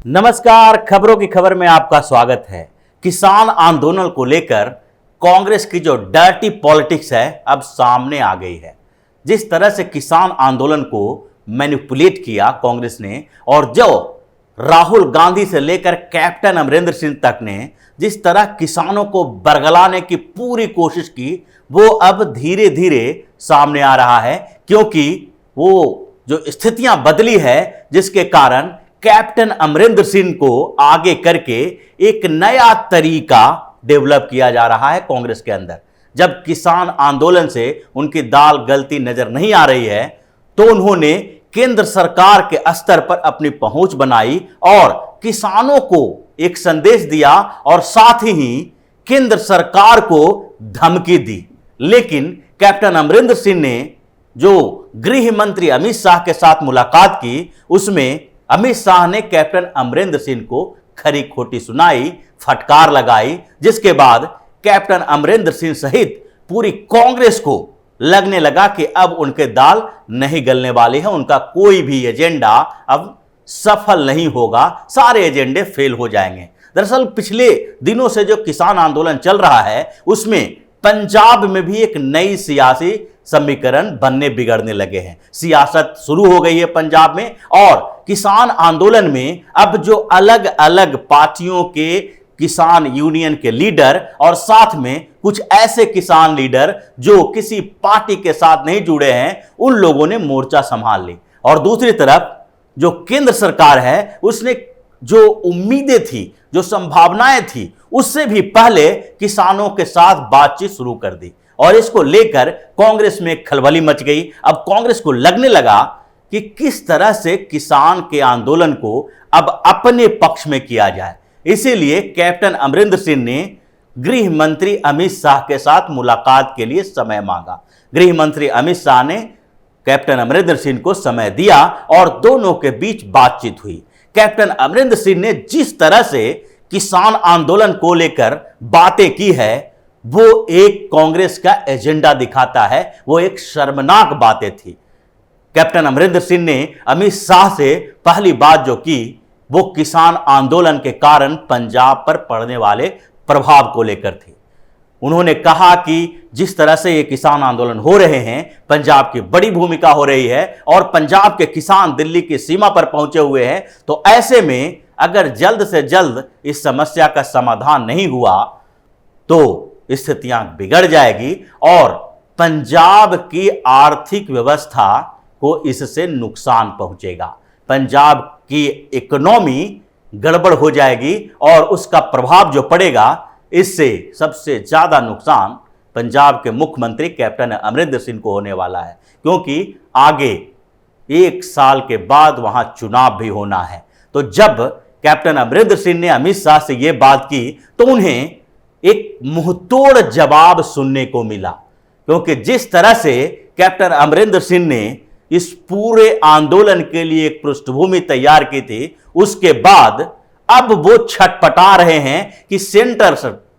नमस्कार, खबरों की खबर में आपका स्वागत है। किसान आंदोलन को लेकर कांग्रेस की जो डर्टी पॉलिटिक्स है अब सामने आ गई है। जिस तरह से किसान आंदोलन को मैनिपुलेट किया कांग्रेस ने और जो राहुल गांधी से लेकर कैप्टन अमरिंदर सिंह तक ने जिस तरह किसानों को बरगलाने की पूरी कोशिश की, वो अब धीरे धीरे सामने आ रहा है, क्योंकि वो जो स्थितियां बदली है जिसके कारण कैप्टन अमरिंदर सिंह को आगे करके एक नया तरीका डेवलप किया जा रहा है कांग्रेस के अंदर। जब किसान आंदोलन से उनकी दाल गलती नजर नहीं आ रही है तो उन्होंने केंद्र सरकार के स्तर पर अपनी पहुंच बनाई और किसानों को एक संदेश दिया और साथ ही केंद्र सरकार को धमकी दी। लेकिन कैप्टन अमरिंदर सिंह ने जो गृह मंत्री अमित शाह के साथ मुलाकात की, उसमें अमित शाह ने कैप्टन अमरिंदर सिंह को खरी खोटी सुनाई, फटकार लगाई, जिसके बाद कैप्टन अमरिंदर सिंह सहित पूरी कांग्रेस को लगने लगा कि अब उनके दाल नहीं गलने वाली है, उनका कोई भी एजेंडा अब सफल नहीं होगा, सारे एजेंडे फेल हो जाएंगे। दरअसल पिछले दिनों से जो किसान आंदोलन चल रहा है उसमें पंजाब में भी एक नई सियासी समीकरण बनने बिगड़ने लगे हैं। सियासत शुरू हो गई है पंजाब में और किसान आंदोलन में अब जो अलग अलग पार्टियों के किसान यूनियन के लीडर और साथ में कुछ ऐसे किसान लीडर जो किसी पार्टी के साथ नहीं जुड़े हैं, उन लोगों ने मोर्चा संभाल ली। और दूसरी तरफ जो केंद्र सरकार है उसने जो उम्मीदें थी, जो संभावनाएं थी, उससे भी पहले किसानों के साथ बातचीत शुरू कर दी और इसको लेकर कांग्रेस में खलबली मच गई। अब कांग्रेस को लगने लगा कि किस तरह से किसान के आंदोलन को अब अपने पक्ष में किया जाए। इसीलिए कैप्टन अमरिंदर सिंह ने गृह मंत्री अमित शाह के साथ मुलाकात के लिए समय मांगा। गृह मंत्री अमित शाह ने कैप्टन अमरिंदर सिंह को समय दिया और दोनों के बीच बातचीत हुई। कैप्टन अमरिंदर सिंह ने जिस तरह से किसान आंदोलन को लेकर बातें की है वो एक कांग्रेस का एजेंडा दिखाता है, वो एक शर्मनाक बातें थी। कैप्टन अमरिंदर सिंह ने अमित शाह से पहली बात जो की वो किसान आंदोलन के कारण पंजाब पर पड़ने वाले प्रभाव को लेकर थी। उन्होंने कहा कि जिस तरह से ये किसान आंदोलन हो रहे हैं, पंजाब की बड़ी भूमिका हो रही है और पंजाब के किसान दिल्ली की सीमा पर पहुंचे हुए हैं, तो ऐसे में अगर जल्द से जल्द इस समस्या का समाधान नहीं हुआ तो स्थितियां बिगड़ जाएगी और पंजाब की आर्थिक व्यवस्था को इससे नुकसान पहुंचेगा। पंजाब की इकोनॉमी गड़बड़ हो जाएगी और उसका प्रभाव जो पड़ेगा, इससे सबसे ज्यादा नुकसान पंजाब के मुख्यमंत्री कैप्टन अमरिंदर सिंह को होने वाला है, क्योंकि आगे 1 साल के बाद वहां चुनाव भी होना है। तो जब कैप्टन अमरिंदर सिंह ने अमित शाह से यह बात की तो उन्हें एक मुंहतोड़ जवाब सुनने को मिला, क्योंकि जिस तरह से कैप्टन अमरिंदर सिंह ने इस पूरे आंदोलन के लिए एक पृष्ठभूमि तैयार की थी, उसके बाद अब वो छटपटा रहे हैं कि सेंटर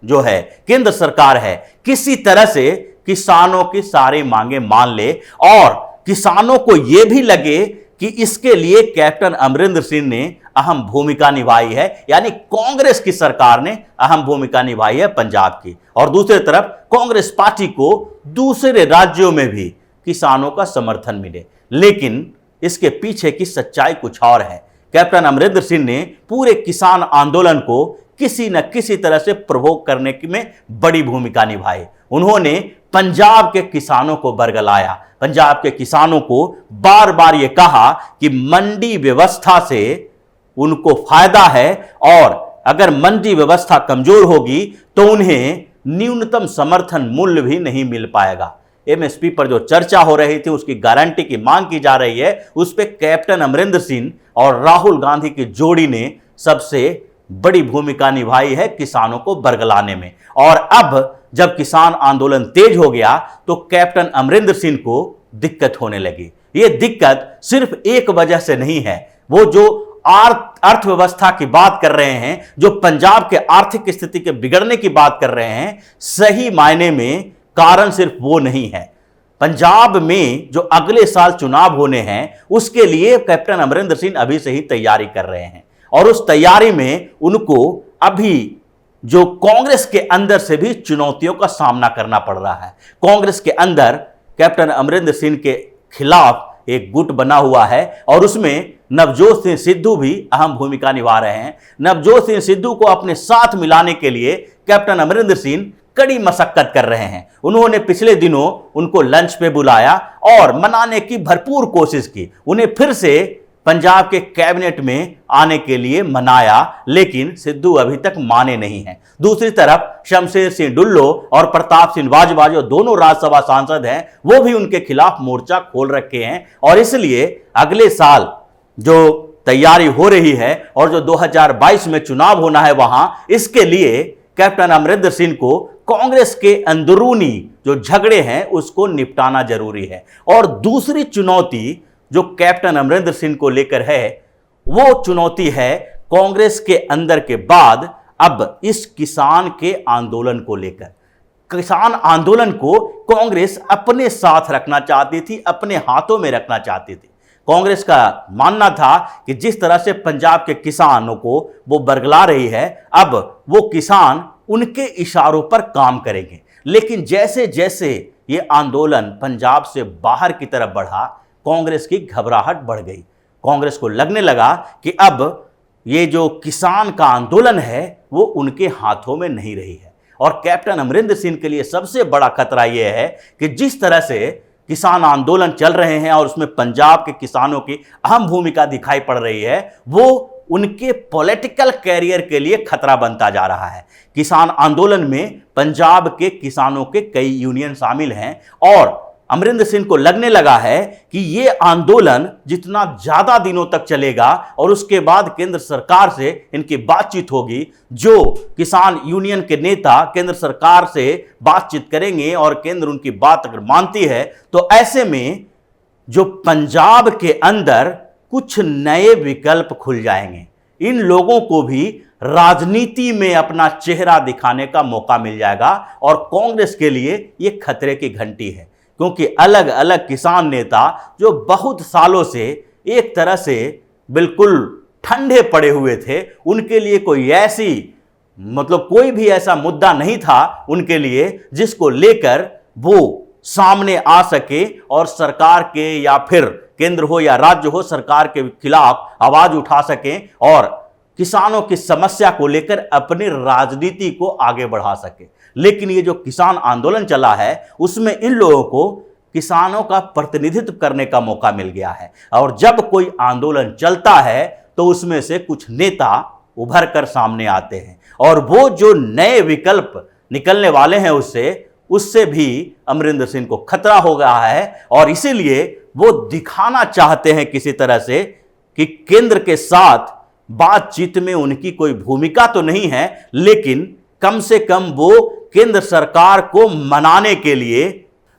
जो है, केंद्र सरकार है, किसी तरह से किसानों की सारी मांगे मान ले और किसानों को यह भी लगे कि इसके लिए कैप्टन अमरिंदर सिंह ने अहम भूमिका निभाई है, यानी कांग्रेस की सरकार ने अहम भूमिका निभाई है पंजाब की। और दूसरी तरफ कांग्रेस पार्टी को दूसरे राज्यों में भी किसानों का समर्थन मिले। लेकिन इसके पीछे की सच्चाई कुछ और है। कैप्टन अमरिंदर सिंह ने पूरे किसान आंदोलन को किसी न किसी तरह से प्रोवोक करने में बड़ी भूमिका निभाई। उन्होंने पंजाब के किसानों को बरगलाया, पंजाब के किसानों को बार बार यह कहा कि मंडी व्यवस्था से उनको फायदा है और अगर मंडी व्यवस्था कमजोर होगी तो उन्हें न्यूनतम समर्थन मूल्य भी नहीं मिल पाएगा। एमएसपी पर जो चर्चा हो रही थी, उसकी गारंटी की मांग की जा रही है, उस पर कैप्टन अमरिंदर सिंह और राहुल गांधी की जोड़ी ने सबसे बड़ी भूमिका निभाई है किसानों को बरगलाने में। और अब जब किसान आंदोलन तेज हो गया तो कैप्टन अमरिंदर सिंह को दिक्कत होने लगी। यह दिक्कत सिर्फ एक वजह से नहीं है, वो जो अर्थव्यवस्था की बात कर रहे हैं, जो पंजाब के आर्थिक स्थिति के बिगड़ने की बात कर रहे हैं, सही मायने में कारण सिर्फ वो नहीं है। पंजाब में जो अगले साल चुनाव होने हैं उसके लिए कैप्टन अमरिंदर सिंह अभी से ही तैयारी कर रहे हैं और उस तैयारी में उनको अभी जो कांग्रेस के अंदर से भी चुनौतियों का सामना करना पड़ रहा है। कांग्रेस के अंदर कैप्टन अमरिंदर सिंह के खिलाफ एक गुट बना हुआ है और उसमें नवजोत सिंह सिद्धू भी अहम भूमिका निभा रहे हैं। नवजोत सिंह सिद्धू को अपने साथ मिलाने के लिए कैप्टन अमरिंदर सिंह कड़ी मशक्कत कर रहे हैं। उन्होंने पिछले दिनों उनको लंच पे बुलाया और मनाने की भरपूर कोशिश की, उन्हें फिर से पंजाब के कैबिनेट में आने के लिए मनाया, लेकिन सिद्धू अभी तक माने नहीं हैं। दूसरी तरफ शमशेर सिंह डुल्लो और प्रताप सिंह बाजवा जो दोनों राज्यसभा सांसद हैं, वो भी उनके खिलाफ मोर्चा खोल रखे हैं और इसलिए अगले साल जो तैयारी हो रही है और जो 2022 में चुनाव होना है वहां, इसके लिए कैप्टन अमरिंदर सिंह को कांग्रेस के अंदरूनी जो झगड़े हैं उसको निपटाना जरूरी है। और दूसरी चुनौती जो कैप्टन अमरिंदर सिंह को लेकर है वो चुनौती है कांग्रेस के अंदर के बाद अब इस किसान के आंदोलन को लेकर। किसान आंदोलन को कांग्रेस अपने साथ रखना चाहती थी, अपने हाथों में रखना चाहती थी। कांग्रेस का मानना था कि जिस तरह से पंजाब के किसानों को वो बरगला रही है, अब वो किसान उनके इशारों पर काम करेंगे। लेकिन जैसे जैसे ये आंदोलन पंजाब से बाहर की तरफ बढ़ा, कांग्रेस की घबराहट बढ़ गई। कांग्रेस को लगने लगा कि अब ये जो किसान का आंदोलन है वो उनके हाथों में नहीं रही है। और कैप्टन अमरिंदर सिंह के लिए सबसे बड़ा खतरा यह है कि जिस तरह से किसान आंदोलन चल रहे हैं और उसमें पंजाब के किसानों की अहम भूमिका दिखाई पड़ रही है, वो उनके पॉलिटिकल कैरियर के लिए खतरा बनता जा रहा है। किसान आंदोलन में पंजाब के किसानों के कई यूनियन शामिल हैं और अमरिंदर सिंह को लगने लगा है कि ये आंदोलन जितना ज्यादा दिनों तक चलेगा और उसके बाद केंद्र सरकार से इनकी बातचीत होगी, जो किसान यूनियन के नेता केंद्र सरकार से बातचीत करेंगे और केंद्र उनकी बात अगर मानती है तो ऐसे में जो पंजाब के अंदर कुछ नए विकल्प खुल जाएंगे। इन लोगों को भी राजनीति में अपना चेहरा दिखाने का मौका मिल जाएगा और कांग्रेस के लिए यह खतरे की घंटी है, क्योंकि अलग अलग किसान नेता जो बहुत सालों से एक तरह से बिल्कुल ठंडे पड़े हुए थे, उनके लिए कोई कोई भी ऐसा मुद्दा नहीं था उनके लिए जिसको लेकर वो सामने आ सके और सरकार के या फिर केंद्र हो या राज्य हो, सरकार के खिलाफ आवाज उठा सकें और किसानों की समस्या को लेकर अपनी राजनीति को आगे बढ़ा सके। लेकिन ये जो किसान आंदोलन चला है उसमें इन लोगों को किसानों का प्रतिनिधित्व करने का मौका मिल गया है और जब कोई आंदोलन चलता है तो उसमें से कुछ नेता उभर कर सामने आते हैं और वो जो नए विकल्प निकलने वाले हैं उससे भी अमरिंदर सिंह को खतरा हो गया है और इसीलिए वो दिखाना चाहते हैं किसी तरह से कि केंद्र के साथ बातचीत में उनकी कोई भूमिका तो नहीं है, लेकिन कम से कम वो केंद्र सरकार को मनाने के लिए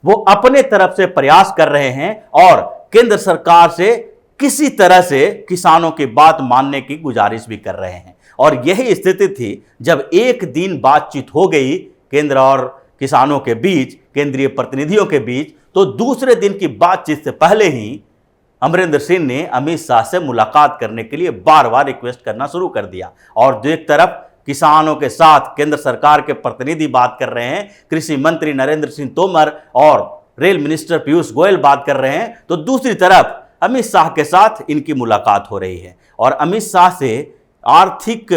वो अपने तरफ से प्रयास कर रहे हैं और केंद्र सरकार से किसी तरह से किसानों की बात मानने की गुजारिश भी कर रहे हैं। और यही स्थिति थी जब एक दिन बातचीत हो गई केंद्र और किसानों के बीच, केंद्रीय प्रतिनिधियों के बीच, तो दूसरे दिन की बातचीत से पहले ही अमरिंदर सिंह ने अमित शाह से मुलाकात करने के लिए बार बार रिक्वेस्ट करना शुरू कर दिया। और जो एक तरफ किसानों के साथ केंद्र सरकार के प्रतिनिधि बात कर रहे हैं, कृषि मंत्री नरेंद्र सिंह तोमर और रेल मिनिस्टर पीयूष गोयल बात कर रहे हैं, तो दूसरी तरफ अमित शाह के साथ इनकी मुलाकात हो रही है। और अमित शाह से आर्थिक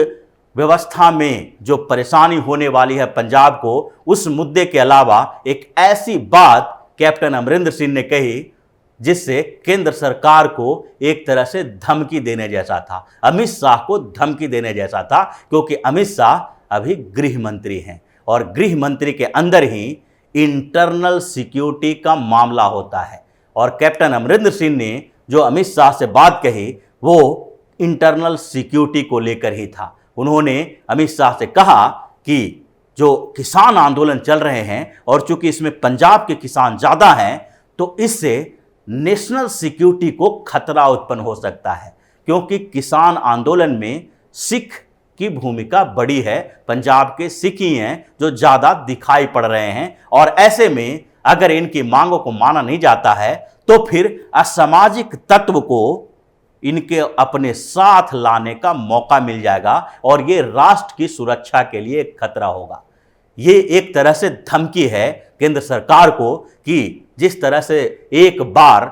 व्यवस्था में जो परेशानी होने वाली है पंजाब को, उस मुद्दे के अलावा एक ऐसी बात कैप्टन अमरिंदर सिंह ने कही जिससे केंद्र सरकार को एक तरह से धमकी देने जैसा था, अमित शाह को धमकी देने जैसा था, क्योंकि अमित शाह अभी गृह मंत्री हैं और गृह मंत्री के अंदर ही इंटरनल सिक्योरिटी का मामला होता है। और कैप्टन अमरिंदर सिंह ने जो अमित शाह से बात कही वो इंटरनल सिक्योरिटी को लेकर ही था। उन्होंने अमित शाह से कहा कि जो किसान आंदोलन चल रहे हैं और चूंकि इसमें पंजाब के किसान ज़्यादा हैं, तो इससे नेशनल सिक्योरिटी को खतरा उत्पन्न हो सकता है, क्योंकि किसान आंदोलन में सिख की भूमिका बड़ी है। पंजाब के सिख ही हैं जो ज़्यादा दिखाई पड़ रहे हैं और ऐसे में अगर इनकी मांगों को माना नहीं जाता है तो फिर असामाजिक तत्व को इनके अपने साथ लाने का मौका मिल जाएगा और ये राष्ट्र की सुरक्षा के लिए एक खतरा होगा। ये एक तरह से धमकी है केंद्र सरकार को कि जिस तरह से एक बार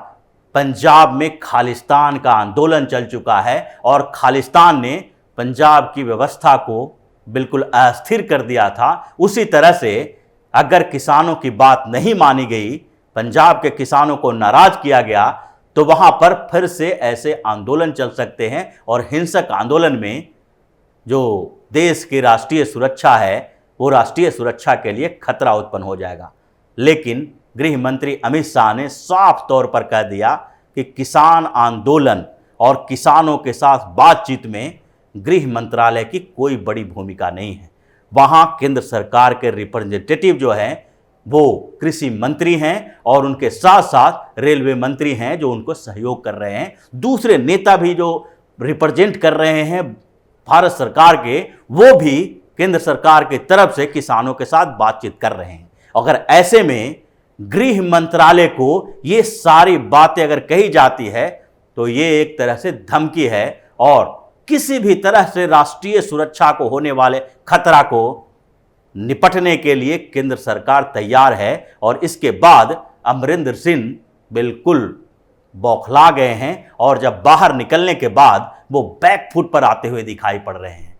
पंजाब में खालिस्तान का आंदोलन चल चुका है और खालिस्तान ने पंजाब की व्यवस्था को बिल्कुल अस्थिर कर दिया था, उसी तरह से अगर किसानों की बात नहीं मानी गई, पंजाब के किसानों को नाराज किया गया, तो वहां पर फिर से ऐसे आंदोलन चल सकते हैं और हिंसक आंदोलन में जो देश की राष्ट्रीय सुरक्षा है वो राष्ट्रीय सुरक्षा के लिए खतरा उत्पन्न हो जाएगा। लेकिन गृह मंत्री अमित शाह ने साफ तौर पर कह दिया कि किसान आंदोलन और किसानों के साथ बातचीत में गृह मंत्रालय की कोई बड़ी भूमिका नहीं है। वहां केंद्र सरकार के रिप्रेजेंटेटिव जो हैं वो कृषि मंत्री हैं और उनके साथ साथ रेलवे मंत्री हैं जो उनको सहयोग कर रहे हैं। दूसरे नेता भी जो रिप्रेजेंट कर रहे हैं भारत सरकार के, वो भी केंद्र सरकार की तरफ से किसानों के साथ बातचीत कर रहे हैं। अगर ऐसे में गृह मंत्रालय को ये सारी बातें अगर कही जाती है तो ये एक तरह से धमकी है और किसी भी तरह से राष्ट्रीय सुरक्षा को होने वाले खतरा को निपटने के लिए केंद्र सरकार तैयार है। और इसके बाद अमरिंदर सिंह बिल्कुल बौखला गए हैं और जब बाहर निकलने के बाद वो बैकफुट पर आते हुए दिखाई पड़ रहे हैं।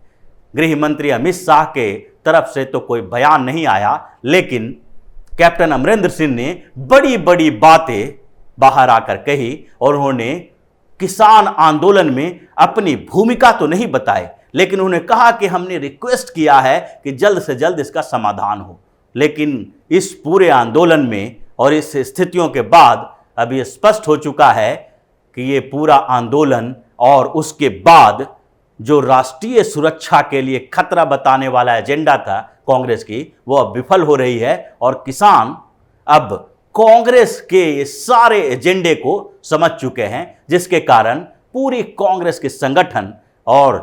गृह मंत्री अमित शाह के तरफ से तो कोई बयान नहीं आया, लेकिन कैप्टन अमरिंदर सिंह ने बड़ी बड़ी बातें बाहर आकर कही और उन्होंने किसान आंदोलन में अपनी भूमिका तो नहीं बताई, लेकिन उन्होंने कहा कि हमने रिक्वेस्ट किया है कि जल्द से जल्द इसका समाधान हो। लेकिन इस पूरे आंदोलन में और इस स्थितियों के बाद अब ये स्पष्ट हो चुका है कि ये पूरा आंदोलन और उसके बाद जो राष्ट्रीय सुरक्षा के लिए खतरा बताने वाला एजेंडा था कांग्रेस की, वो अब विफल हो रही है और किसान अब कांग्रेस के ये सारे एजेंडे को समझ चुके हैं, जिसके कारण पूरी कांग्रेस के संगठन और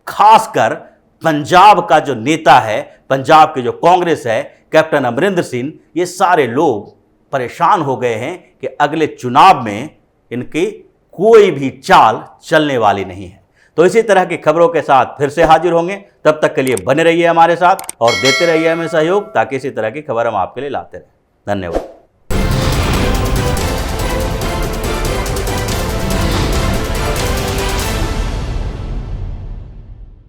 खासकर पंजाब का जो नेता है, पंजाब के जो कांग्रेस है, कैप्टन अमरिंदर सिंह, ये सारे लोग परेशान हो गए हैं कि अगले चुनाव में इनकी कोई भी चाल चलने वाली नहीं है। तो इसी तरह की खबरों के साथ फिर से हाजिर होंगे। तब तक के लिए बने रहिए हमारे साथ और देते रहिए हमें सहयोग, ताकि इसी तरह की खबर हम आपके लिए लाते रहें। धन्यवाद।